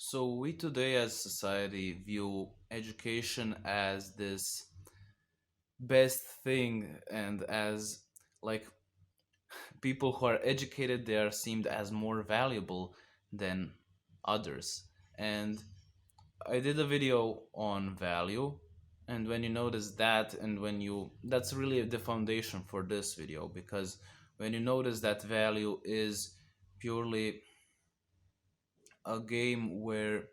So we today as society view education as this best thing and as like people who are educated they are seemed as more valuable than others. And I did a video on value, and when you notice that and when you that's really the foundation for this video, because when you notice that value is purely a game where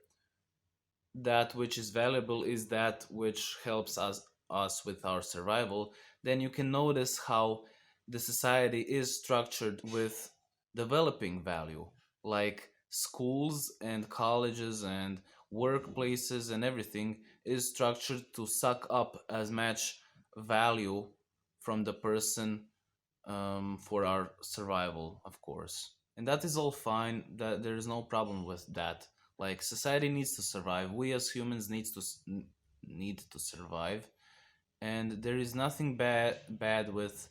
that which is valuable is that which helps us with our survival, then you can notice how the society is structured with developing value, like schools and colleges and workplaces and everything is structured to suck up as much value from the person, for our survival, of course. And that is all fine. That there is no problem with that. Like society needs to survive. We as humans need to survive, and there is nothing bad with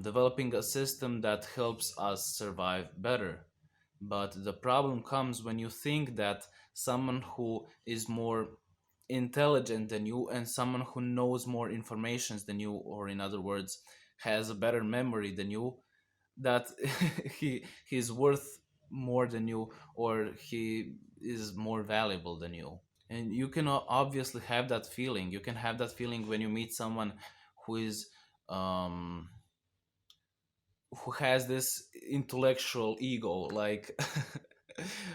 developing a system that helps us survive better. But the problem comes when you think that someone who is more intelligent than you and someone who knows more information than you, or in other words, has a better memory than you, that he's worth more than you, or he is more valuable than you. And you can obviously have that feeling. You can have that feeling when you meet someone who is um who has this intellectual ego, like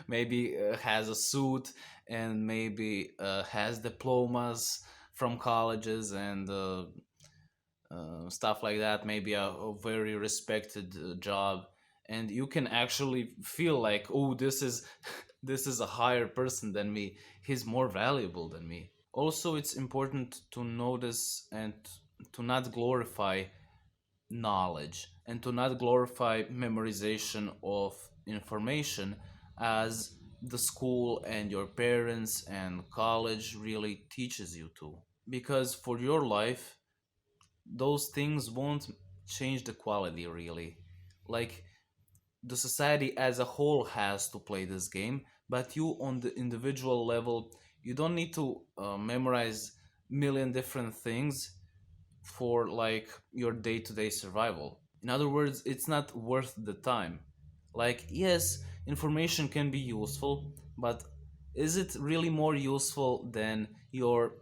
maybe has a suit, and maybe has diplomas from colleges and stuff like that, maybe a very respected job, and you can actually feel like, oh, this is this is a higher person than me, he's more valuable than me. Also, it's important to notice and to not glorify knowledge and to not glorify memorization of information as the school and your parents and college really teaches you to, because for your life those things won't change the quality really. Like, the society as a whole has to play this game, but you on the individual level, you don't need to memorize million different things for like your day-to-day survival. In other words, it's not worth the time. Like, yes, information can be useful, but is it really more useful than your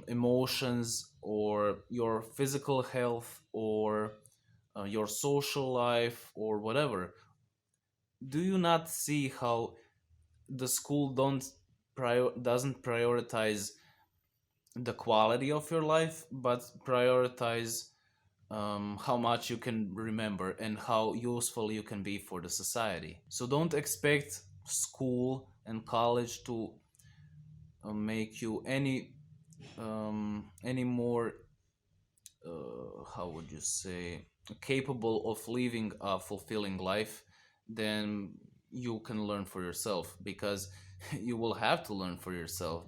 emotions or your physical health or your social life or whatever? Do you not see how the school doesn't prioritize the quality of your life, but prioritize how much you can remember and how useful you can be for the society? So don't expect school and college to make you any more, how would you say, capable of living a fulfilling life than you can learn for yourself, because you will have to learn for yourself.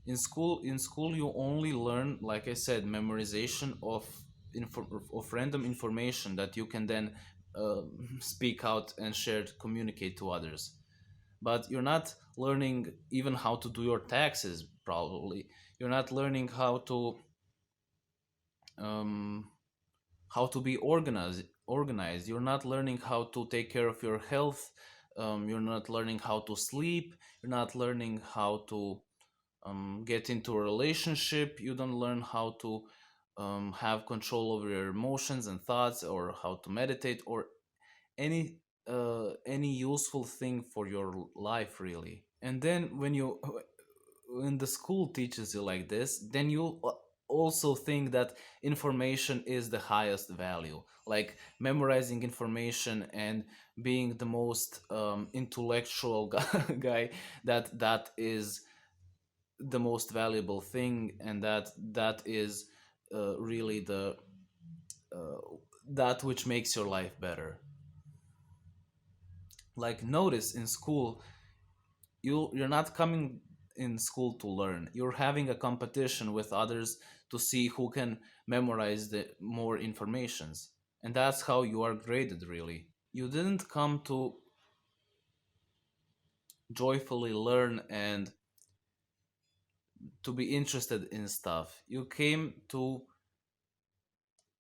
In school you only learn, like I said, memorization of of random information that you can then uh, speak out and share, communicate to others. But you're not learning even how to do your taxes, probably. You're not learning um, how to be organized. You're not learning how to take care of your health. You're not learning how to sleep. You're not learning how to get into a relationship. You don't learn how to have control over your emotions and thoughts, or how to meditate, or any useful thing for your life really. And then when the school teaches you like this, then you also think that information is the highest value, like memorizing information and being the most intellectual guy, that is the most valuable thing, and that is really the uh, that which makes your life better. Like, notice in school, you're not coming in school to learn. You're having a competition with others to see who can memorize the more informations, and that's how you are graded really. You didn't come to joyfully learn and to be interested in stuff. You came to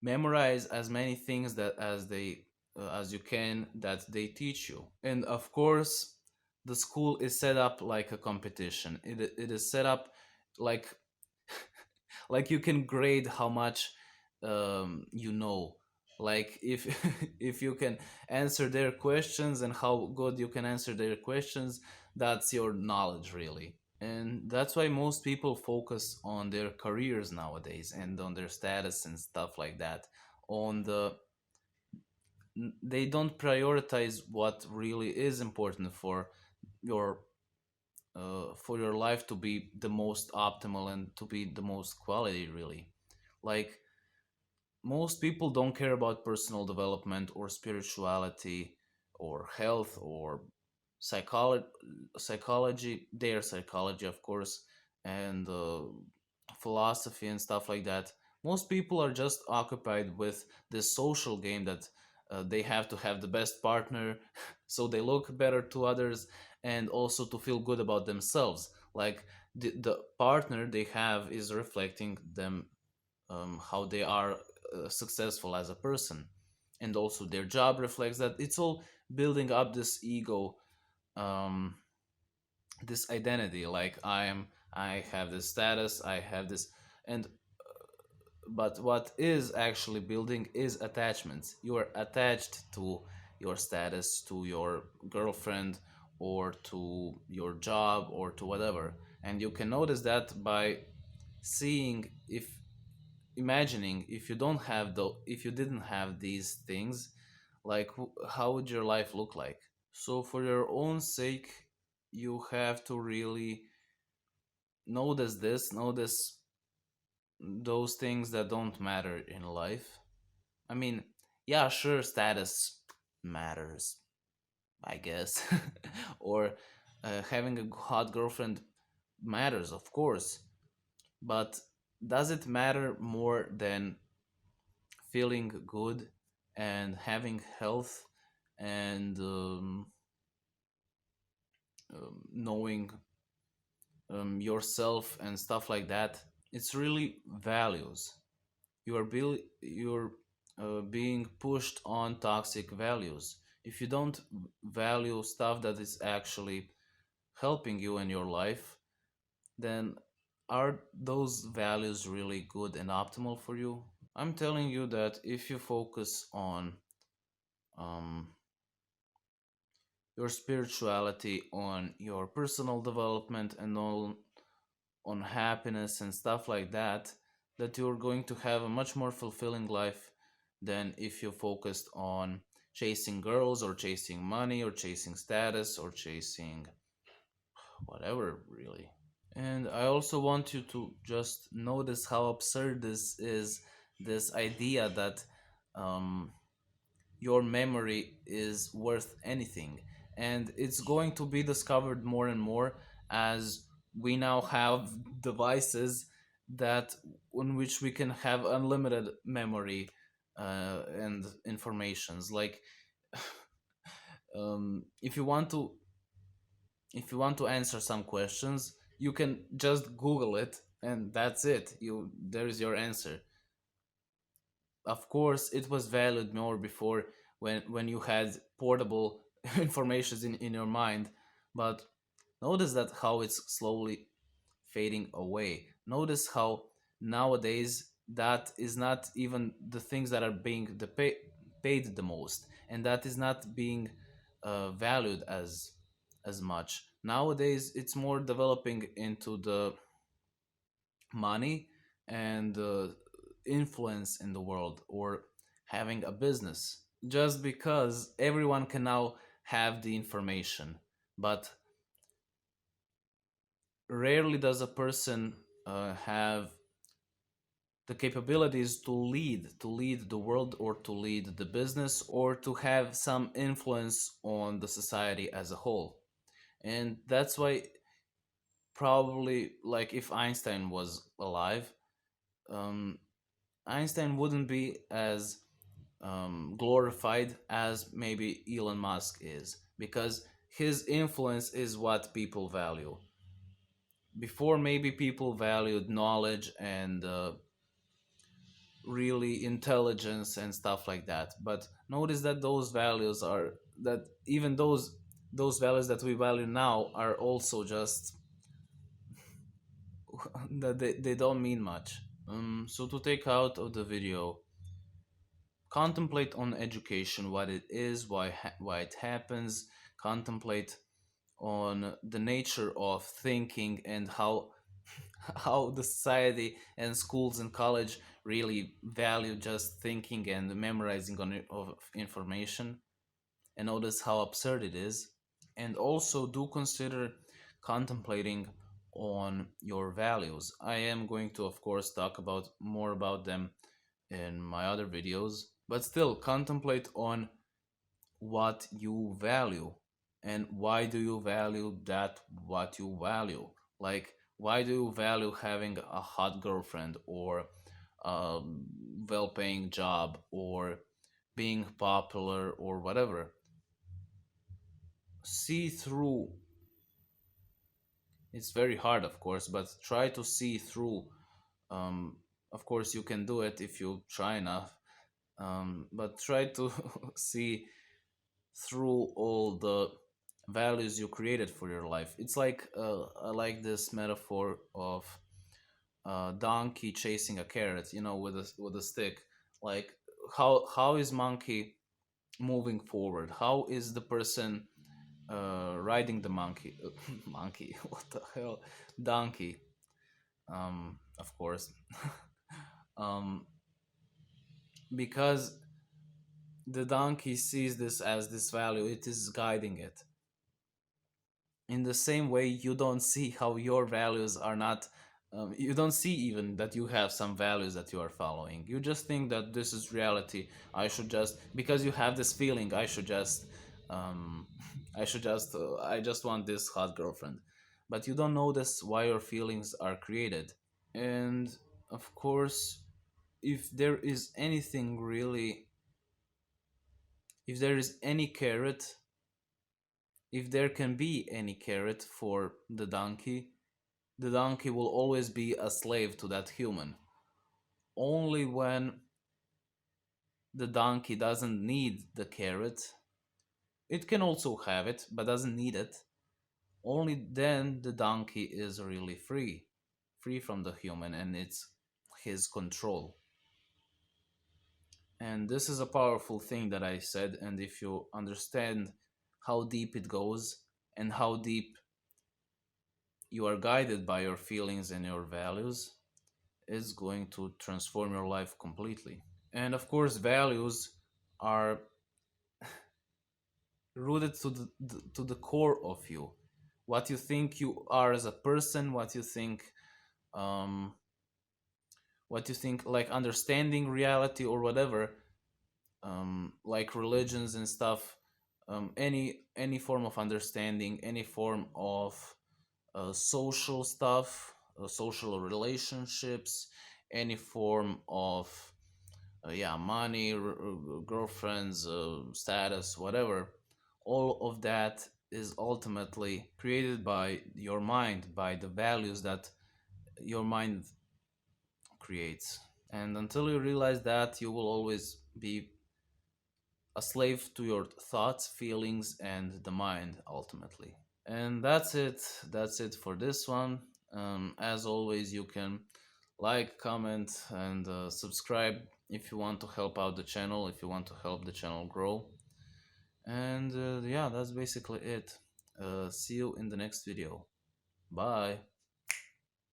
memorize as many things that as you can that they teach you. And of course, the school is set up like a competition. It is set up like like you can grade how much you know. Like if if you can answer their questions and how good you can answer their questions, that's your knowledge really. And that's why most people focus on their careers nowadays and on their status and stuff like that. On the They don't prioritize what really is important your for your life to be the most optimal and to be the most quality really. Like most people don't care about personal development or spirituality or health or psychology their psychology of course, and philosophy and stuff like that. Most people are just occupied with this social game that they have to have the best partner so they look better to others and also to feel good about themselves. Like the partner they have is reflecting them, how they are successful as a person, and also their job reflects that. It's all building up this ego, um, this identity. Like I have this status, I have this. And but what is actually building is attachments. You are attached to your status, to your girlfriend, or to your job, or to whatever. And you can notice that by seeing, if imagining, if you don't have the if you didn't have these things, like how would your life look like? So for your own sake, you have to really notice those things that don't matter in life. I mean, yeah, sure, status matters, I guess. Or having a hot girlfriend matters, of course. But does it matter more than feeling good and having health and knowing yourself and stuff like that? It's really values. You're being pushed on toxic values. If you don't value stuff that is actually helping you in your life, then are those values really good and optimal for you? I'm telling you that if you focus on um, your spirituality, on your personal development, and on happiness and stuff like that, that you're going to have a much more fulfilling life than if you focused on chasing girls or chasing money or chasing status or chasing whatever, really. And I also want you to just notice how absurd this is, this idea that um, your memory is worth anything. And it's going to be discovered more and more as we now have devices that in which we can have unlimited memory and informations. Like if you want to answer some questions, you can just Google it and that's it. There's your answer. Of course it was valued more before, when you had portable informations in your mind. But notice that how it's slowly fading away. Notice how nowadays that is not even the things that are being paid the most, and that is not being valued as much. Nowadays it's more developing into the money and influence in the world, or having a business, just because everyone can now have the information. But rarely does a person have the capabilities to lead the world, or to lead the business, or to have some influence on the society as a whole. And that's why, probably, like if Einstein was alive, um, Einstein wouldn't be as glorified as maybe Elon Musk is, because his influence is what people value. Before, maybe people valued knowledge and really intelligence and stuff like that, but notice that those values are that even those values that we value now are also just that they don't mean much. So to take out of the video, contemplate on education, what it is, why it happens. Contemplate on the nature of thinking and how how the society and schools and college really value just thinking and memorizing of information, and notice how absurd it is. And also do consider contemplating on your values. I am going to, of course, talk about more about them in my other videos, but still contemplate on what you value and why do you value that what you value. Like, why do you value having a hot girlfriend, or a well-paying job, or being popular, or whatever? See through. It's very hard, of course, but try to see through. Of course you can do it if you try enough, but try to see through all the values you created for your life. It's like I like this metaphor of a donkey chasing a carrot, with a stick. Like, how is monkey moving forward? How is the person riding the monkey? Monkey, what the hell? Donkey. Of course. um, because the donkey sees this as this value, it is guiding it. In the same way, you don't see how your values are not, you don't see even that you have some values that you are following. You just think that this is reality. I should just, because you have this feeling, I should just I just want this hot girlfriend. But you don't notice why your feelings are created. And of course, if there is anything really, if there is any carrot, if there can be any carrot for the donkey will always be a slave to that human. Only when the donkey doesn't need the carrot, it can also have it, but doesn't need it. Only then the donkey is really free from the human, and it's his control. And this is a powerful thing that I said, and if you understand how deep it goes and how deep you are guided by your feelings and your values, it's going to transform your life completely. And of course, values are rooted to the core of you. What you think you are as a person, um, what you think, like understanding reality or whatever, like religions and stuff, any form of understanding, any form of social stuff, social relationships, any form of yeah, money, girlfriends, status, whatever. All of that is ultimately created by your mind, by the values that your mind creates. And until you realize that, you will always be a slave to your thoughts, feelings, and the mind ultimately. And that's it. That's it for this one. As always, you can like, comment, and subscribe if you want to help out the channel, if you want to help the channel grow. And yeah, that's basically it. See you in the next video. Bye.